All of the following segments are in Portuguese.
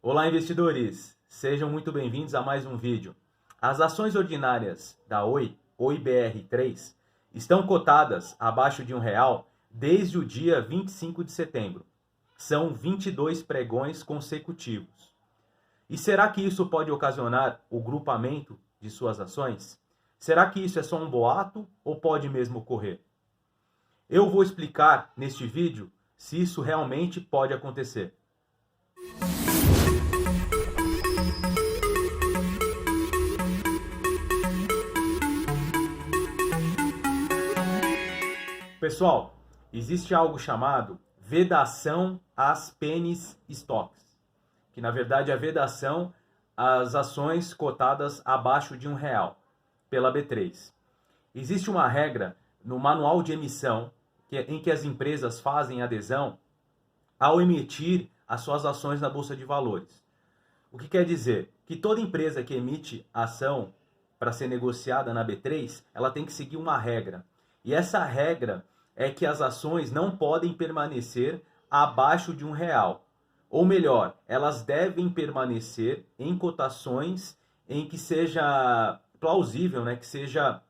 Olá, investidores! Sejam muito bem-vindos a mais um vídeo. As ações ordinárias da Oi, OIBR3, estão cotadas abaixo de R$ 1 desde o dia 25 de setembro. São 22 pregões consecutivos. E será que isso pode ocasionar o grupamento de suas ações? Será que isso é só um boato ou pode mesmo ocorrer? Eu vou explicar neste vídeo se isso realmente pode acontecer. Pessoal, existe algo chamado vedação às penny stocks, que na verdade é a vedação às ações cotadas abaixo de R$ 1 pela B3. Existe uma regra no manual de emissão em que as empresas fazem adesão ao emitir as suas ações na Bolsa de Valores. O que quer dizer? Que toda empresa que emite ação para ser negociada na B3, ela tem que seguir uma regra. E essa regra é que as ações não podem permanecer abaixo de R$ 1. Ou melhor, elas devem permanecer em cotações em que seja plausível, que seja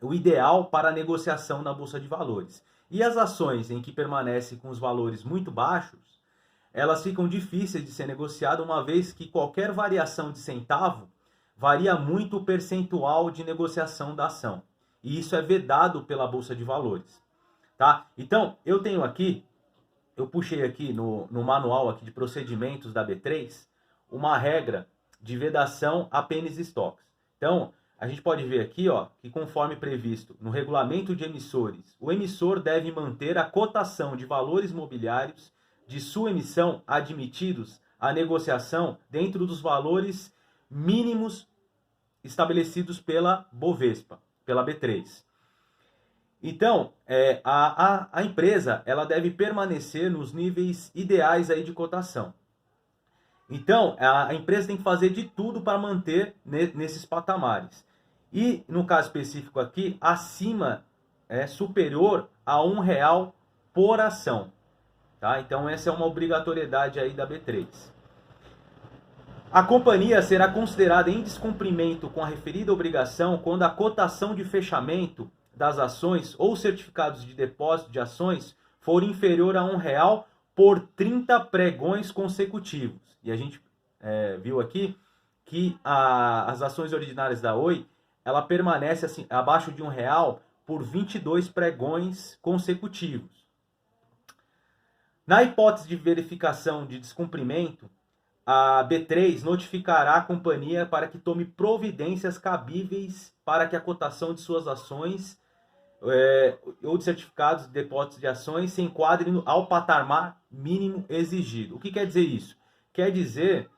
o ideal para a negociação na Bolsa de Valores. E as ações em que permanecem com os valores muito baixos, elas ficam difíceis de ser negociadas, uma vez que qualquer variação de centavo varia muito o percentual de negociação da ação. E isso é vedado pela Bolsa de Valores. Tá? Então, eu puxei aqui no manual aqui de procedimentos da B3, uma regra de vedação a penny stocks. Então, a gente pode ver aqui, que conforme previsto no regulamento de emissores, o emissor deve manter a cotação de valores mobiliários de sua emissão admitidos à negociação dentro dos valores mínimos estabelecidos pela Bovespa, pela B3. Então, a empresa ela deve permanecer nos níveis ideais aí de cotação. Então, a empresa tem que fazer de tudo para manter nesses patamares. E, no caso específico aqui, acima, superior a R$ 1 por ação. Tá? Então, essa é uma obrigatoriedade aí da B3. A companhia será considerada em descumprimento com a referida obrigação quando a cotação de fechamento das ações ou certificados de depósito de ações for inferior a R$ 1 por 30 pregões consecutivos. E a gente viu aqui que as ações ordinárias da Oi, ela permanece assim, abaixo de R$ 1 por 22 pregões consecutivos. Na hipótese de verificação de descumprimento, a B3 notificará a companhia para que tome providências cabíveis para que a cotação de suas ações ou de certificados de depósitos de ações se enquadre ao patamar mínimo exigido. O que quer dizer isso? Quer dizer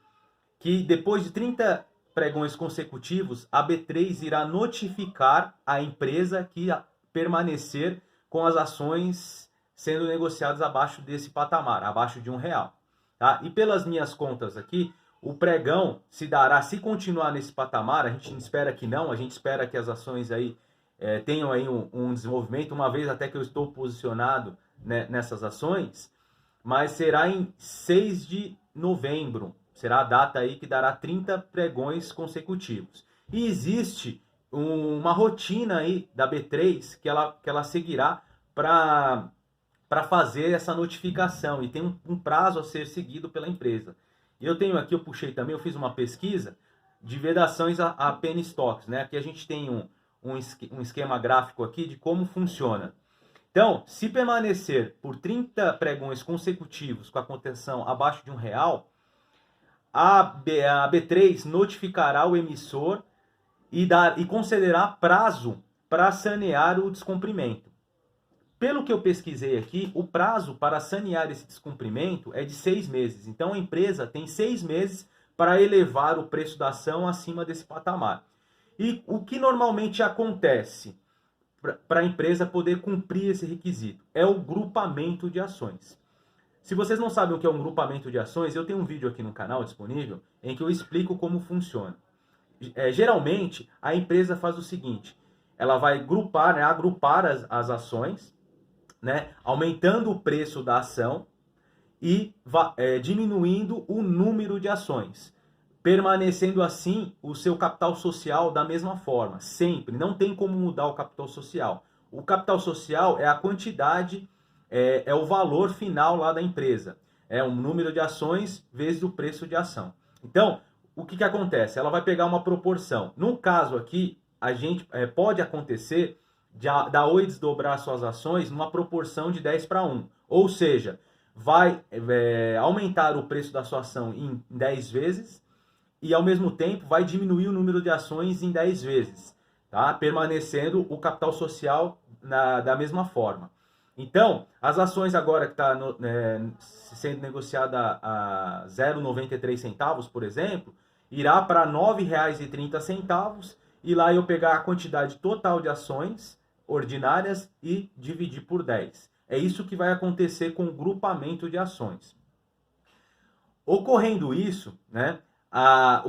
que depois de 30 pregões consecutivos, a B3 irá notificar a empresa que permanecer com as ações sendo negociadas abaixo desse patamar, abaixo de R$ 1. Tá? E pelas minhas contas aqui, o pregão se dará, se continuar nesse patamar, a gente espera que não, a gente espera que as ações aí tenham aí um desenvolvimento, uma vez até que eu estou posicionado nessas ações, mas será em 6 de novembro, será a data aí que dará 30 pregões consecutivos. E existe uma rotina aí da B3 que ela seguirá para fazer essa notificação, e tem um prazo a ser seguido pela empresa. E eu tenho aqui, eu fiz uma pesquisa de vedações a penny stocks, Aqui a gente tem um esquema gráfico aqui de como funciona. Então, se permanecer por 30 pregões consecutivos com a cotação abaixo de R$ 1, a B3 notificará o emissor e concederá prazo para sanear o descumprimento. Pelo que eu pesquisei aqui, o prazo para sanear esse descumprimento é de 6 meses. Então, a empresa tem 6 meses para elevar o preço da ação acima desse patamar. E o que normalmente acontece para a empresa poder cumprir esse requisito? É o grupamento de ações. Se vocês não sabem o que é um grupamento de ações, eu tenho um vídeo aqui no canal disponível em que eu explico como funciona. Geralmente, a empresa faz o seguinte: ela vai agrupar as ações, aumentando o preço da ação, e diminuindo o número de ações, permanecendo assim o seu capital social da mesma forma, sempre. Não tem como mudar o capital social. O capital social é a quantidade, é o valor final lá da empresa. É um número de ações vezes o preço de ação. Então, o que acontece? Ela vai pegar uma proporção. No caso aqui, a gente pode acontecer da Oi desdobrar suas ações numa proporção de 10:1. Ou seja, vai aumentar o preço da sua ação em 10 vezes e, ao mesmo tempo, vai diminuir o número de ações em 10 vezes, tá? Permanecendo o capital social da mesma forma. Então, as ações agora que está sendo negociada a 0,93 centavos, por exemplo, irá para R$ 9,30 e lá eu pegar a quantidade total de ações ordinárias e dividir por 10. É isso que vai acontecer com o grupamento de ações. Ocorrendo isso, né, a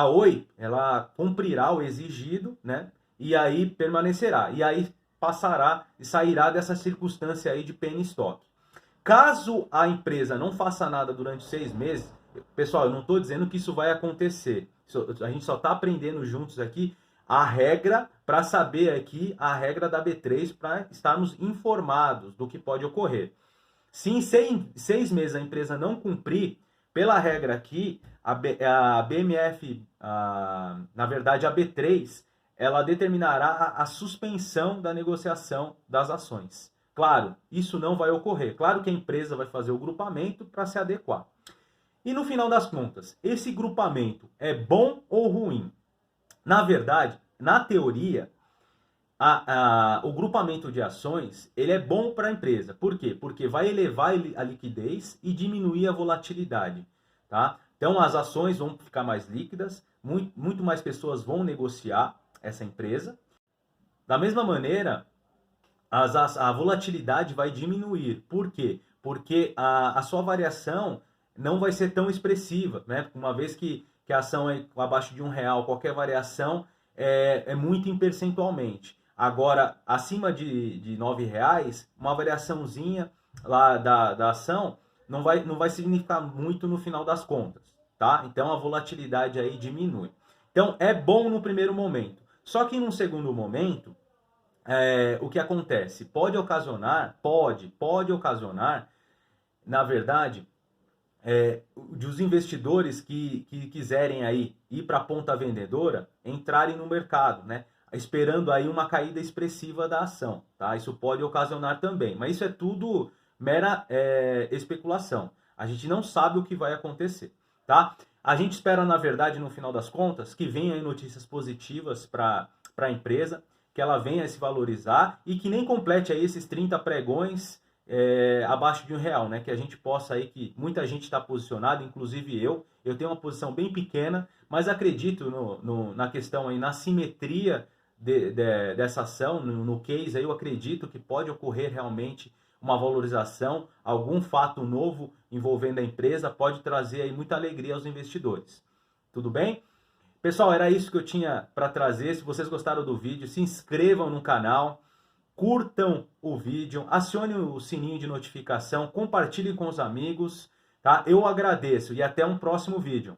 Oi ela cumprirá o exigido, né, e aí permanecerá. E aí passará e sairá dessa circunstância aí de penny stock. Caso a empresa não faça nada durante 6 meses, pessoal, eu não estou dizendo que isso vai acontecer. A gente só está aprendendo juntos aqui a regra, para saber aqui a regra da B3, para estarmos informados do que pode ocorrer. Se em 6 meses a empresa não cumprir, pela regra aqui, a BMF, na verdade a B3, ela determinará a suspensão da negociação das ações. Claro, isso não vai ocorrer. Claro que a empresa vai fazer o grupamento para se adequar. E no final das contas, esse grupamento é bom ou ruim? Na verdade, na teoria, o grupamento de ações ele é bom para a empresa. Por quê? Porque vai elevar a liquidez e diminuir a volatilidade. Tá? Então as ações vão ficar mais líquidas, muito mais pessoas vão negociar essa empresa. Da mesma maneira, a volatilidade vai diminuir. Por quê? Porque a sua variação não vai ser tão expressiva, né? Uma vez que a ação é abaixo de R$1, qualquer variação é muito percentualmente. Agora, acima de R$9, uma variaçãozinha lá da ação não vai significar muito no final das contas, tá? Então a volatilidade aí diminui. Então é bom no primeiro momento. Só que num segundo momento, o que acontece? Pode ocasionar, na verdade, de os investidores que quiserem aí ir para a ponta vendedora entrarem no mercado, né? Esperando aí uma caída expressiva da ação, tá? Isso pode ocasionar também, mas isso é tudo mera especulação. A gente não sabe o que vai acontecer, tá? A gente espera, na verdade, no final das contas, que venham aí notícias positivas para a empresa, que ela venha a se valorizar e que nem complete aí esses 30 pregões abaixo de R$1, né? Que a gente possa aí, que muita gente está posicionada, inclusive eu tenho uma posição bem pequena, mas acredito na questão aí, na simetria dessa ação, no case aí, eu acredito que pode ocorrer realmente uma valorização, algum fato novo envolvendo a empresa pode trazer aí muita alegria aos investidores. Tudo bem? Pessoal, era isso que eu tinha para trazer. Se vocês gostaram do vídeo, se inscrevam no canal, curtam o vídeo, acionem o sininho de notificação, compartilhem com os amigos, tá? Eu agradeço e até um próximo vídeo.